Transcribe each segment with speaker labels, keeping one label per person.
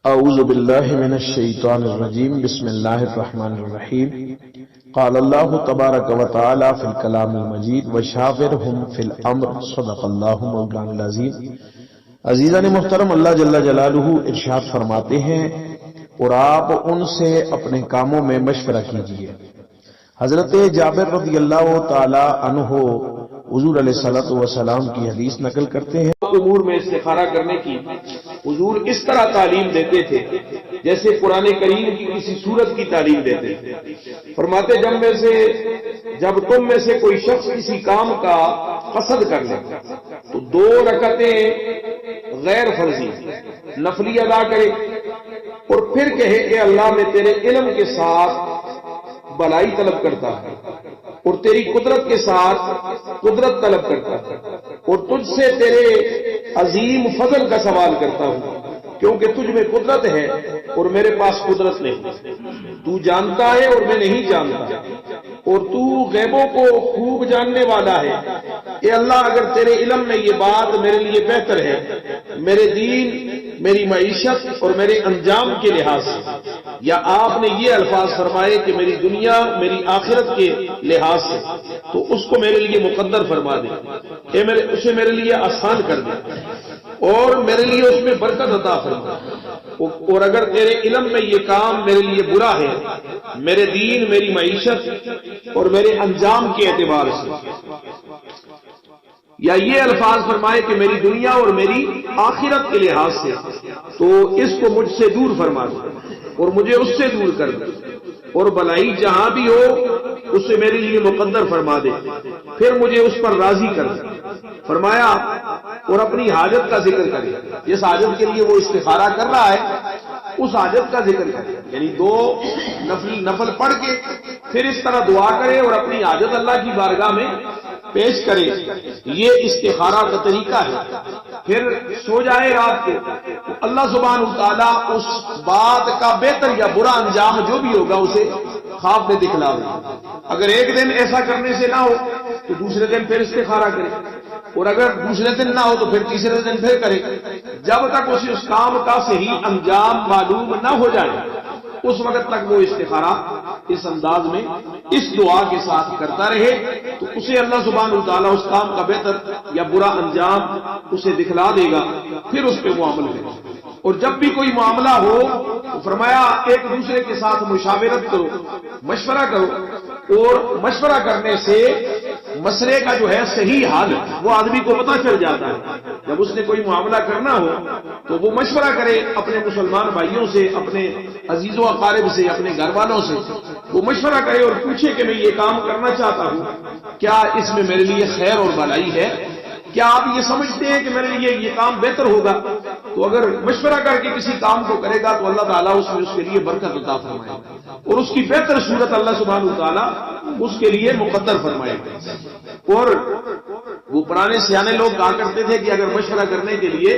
Speaker 1: اعوذ باللہ من الشیطان الرجیم بسم اللہ الرحمن الرحیم قال اللہ تبارک و تعالی فی الکلام المجید وشاورہم فی الامر صدق اللہ مولانا العظیم۔ عزیزان محترم، اللہ جل جلالہ ارشاد فرماتے ہیں اور آپ ان سے اپنے کاموں میں مشورہ کیجیے۔ حضرت جابر رضی اللہ تعالی عنہ حضور علیہ الصلوۃ والسلام کی حدیث نقل کرتے ہیں،
Speaker 2: امور میں استخارہ کرنے کی حضور اس طرح تعلیم دیتے تھے جیسے قرآن کریم کی کسی سورت کی تعلیم دیتے تھے۔ فرماتے جب تم میں سے کوئی شخص کسی کام کا قصد کر لے تو 2 رکعتیں غیر فرضی نفلی ادا کرے اور پھر کہے کہ اللہ میں تیرے علم کے ساتھ بھلائی طلب کرتا ہے اور تیری قدرت کے ساتھ قدرت طلب کرتا ہے اور تجھ سے تیرے عظیم فضل کا سوال کرتا ہوں کیونکہ تجھ میں قدرت ہے اور میرے پاس قدرت نہیں، تو جانتا ہے اور میں نہیں جانتا اور تو غیبوں کو خوب جاننے والا ہے۔ اے اللہ، اگر تیرے علم میں یہ بات میرے لیے بہتر ہے، میرے دین، میری معیشت اور میرے انجام کے لحاظ سے، یا آپ نے یہ الفاظ فرمائے کہ میری دنیا میری آخرت کے لحاظ سے، تو اس کو میرے لیے مقدر فرما دے، اسے میرے لیے آسان کر دے اور میرے لیے اس میں برکت عطا فرما۔ اور اگر تیرے علم میں یہ کام میرے لیے برا ہے، میرے دین، میری معیشت اور میرے انجام کے اعتبار سے، یا یہ الفاظ فرمائے کہ میری دنیا اور میری آخرت کے لحاظ سے، تو اس کو مجھ سے دور فرما دے اور مجھے اس سے دور کر دے اور بھلائی جہاں بھی ہو اسے میرے لیے مقدر فرما دے، پھر مجھے اس پر راضی کر دے۔ فرمایا اور اپنی حاجت کا ذکر کرے، جس حاجت کے لیے وہ استخارہ کر رہا ہے اس حاجت کا ذکر کرے، یعنی 2 نفل پڑھ کے پھر اس طرح دعا کرے اور اپنی حاجت اللہ کی بارگاہ میں پیش کرے۔ یہ استخارہ کا طریقہ ہے۔ پھر سو جائے رات کو، اللہ سبحانہ وتعالیٰ اس بات کا بہتر یا برا انجام جو بھی ہوگا اسے خواب میں دکھلا دے۔ اگر ایک دن ایسا کرنے سے نہ ہو تو دوسرے دن پھر استخارہ کرے، اور اگر دوسرے دن نہ ہو تو پھر تیسرے دن پھر کرے، جب تک اسے اس کام کا صحیح انجام معلوم نہ ہو جائے اس وقت تک وہ استخارہ اس انداز میں اس دعا کے ساتھ کرتا رہے، تو اسے اللہ سبحانہ وتعالیٰ اس کام کا بہتر یا برا انجام اسے دکھلا دے گا، پھر اس پہ وہ عمل کرے۔ اور جب بھی کوئی معاملہ ہو تو فرمایا ایک دوسرے کے ساتھ مشاورت کرو، مشورہ کرو، اور مشورہ کرنے سے مسئلے کا جو ہے صحیح حل وہ آدمی کو پتہ چل جاتا ہے۔ جب اس نے کوئی معاملہ کرنا ہو تو وہ مشورہ کرے اپنے مسلمان بھائیوں سے، اپنے عزیز و اقارب سے، اپنے گھر والوں سے، وہ مشورہ کرے اور پوچھے کہ میں یہ کام کرنا چاہتا ہوں، کیا اس میں میرے لیے خیر اور بھلائی ہے؟ کیا آپ یہ سمجھتے ہیں کہ میرے لیے یہ کام بہتر ہوگا؟ تو اگر مشورہ کر کے کسی کام کو کرے گا تو اللہ تعالیٰ اس میں اس کے لیے برکت عطا فرمائے گا اور اس کی بہتر صورت اللہ سبحانہ وتعالیٰ اس کے لیے مقدر فرمائے گا۔ اور وہ پرانے سیانے لوگ کہا کرتے تھے کہ اگر مشورہ کرنے کے لیے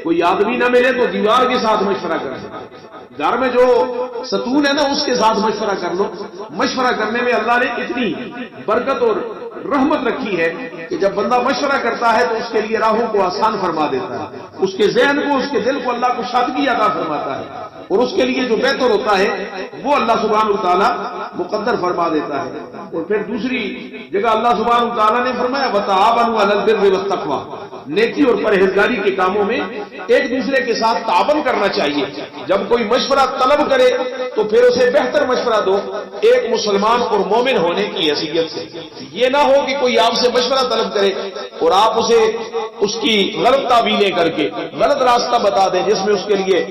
Speaker 2: کوئی آدمی نہ ملے تو دیوار کے ساتھ مشورہ کر سکتے، گھر میں جو ستون ہے نا اس کے ساتھ مشورہ کر لو۔ مشورہ کرنے میں اللہ نے اتنی برکت اور رحمت رکھی ہے کہ جب بندہ مشورہ کرتا ہے تو اس کے لیے راہوں کو آسان فرما دیتا ہے، اس کے ذہن کو، اس کے دل کو اللہ کو شادگی عطا فرماتا ہے، اور اس کے لیے جو بہتر ہوتا ہے وہ اللہ سبحانہ وتعالیٰ مقدر فرما دیتا ہے۔ اور پھر دوسری جگہ اللہ سبحانہ وتعالیٰ نے فرمایا وَتَعَاوَنُوا عَلَى الْبِرِّ وَالتَّقْوَىٰ، نیکی اور پرہیزگاری کے کاموں میں ایک دوسرے کے ساتھ تعاون کرنا چاہیے۔ جب کوئی مشورہ طلب کرے تو پھر اسے بہتر مشورہ دو ایک مسلمان اور مومن ہونے کی حیثیت سے۔ یہ نہ ہو کہ کوئی آپ سے مشورہ طلب کرے اور آپ اسے اس کی غلط تعبیریں کر کے غلط راستہ بتا دیں جس میں اس کے لیے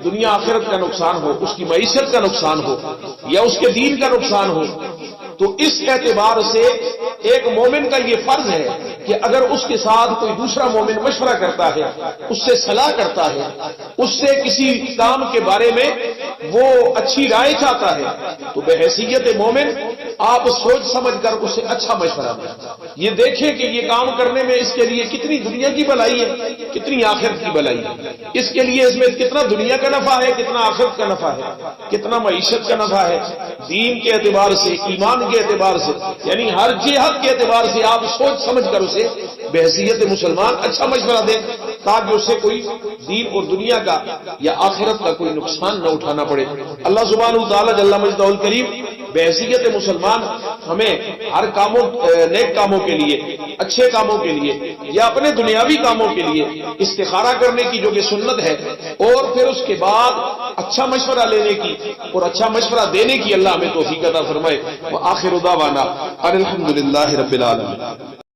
Speaker 2: دنیا آخرت کا نقصان ہو، اس کی معیشت کا نقصان ہو یا اس کے دین کا نقصان ہو۔ تو اس اعتبار سے ایک مومن کا یہ فرض ہے کہ اگر اس کے ساتھ کوئی دوسرا مومن مشورہ کرتا ہے، اس سے صلاح کرتا ہے، اس سے کسی کام کے بارے میں وہ اچھی رائے چاہتا ہے، تو بحیثیت مومن آپ سوچ سمجھ کر اسے اچھا مشورہ دیں۔ یہ دیکھیں کہ یہ کام کرنے میں اس کے لیے کتنی دنیا کی بھلائی ہے، کتنی آخرت کی بھلائی ہے، اس کے لیے اس میں کتنا دنیا کا نفع ہے، کتنا آخرت کا نفع ہے، کتنا معیشت کا نفع ہے، دین کے اعتبار سے، ایمان کے اعتبار سے، یعنی ہر جہت کے اعتبار سے آپ سوچ سمجھ کر اسے بحیثیت مسلمان اچھا مشورہ دیں تاکہ اسے کوئی دین اور دنیا کا یا آخرت کا کوئی نقصان نہ اٹھانا پڑے۔ اللہ سبحانہ وتعالی جل مجدہ الکریم بحیثیت مسلمان ہمیں ہر نیک کاموں کے لیے، اچھے کاموں کے لیے یا اپنے دنیاوی کاموں کے لیے استخارہ کرنے کی جو کہ سنت ہے، اور پھر اس کے بعد اچھا مشورہ لینے کی اور اچھا مشورہ دینے کی اللہ ہمیں توفیق عطا فرمائے۔ وآخر دعوانا ان الحمدللہ رب العالمین۔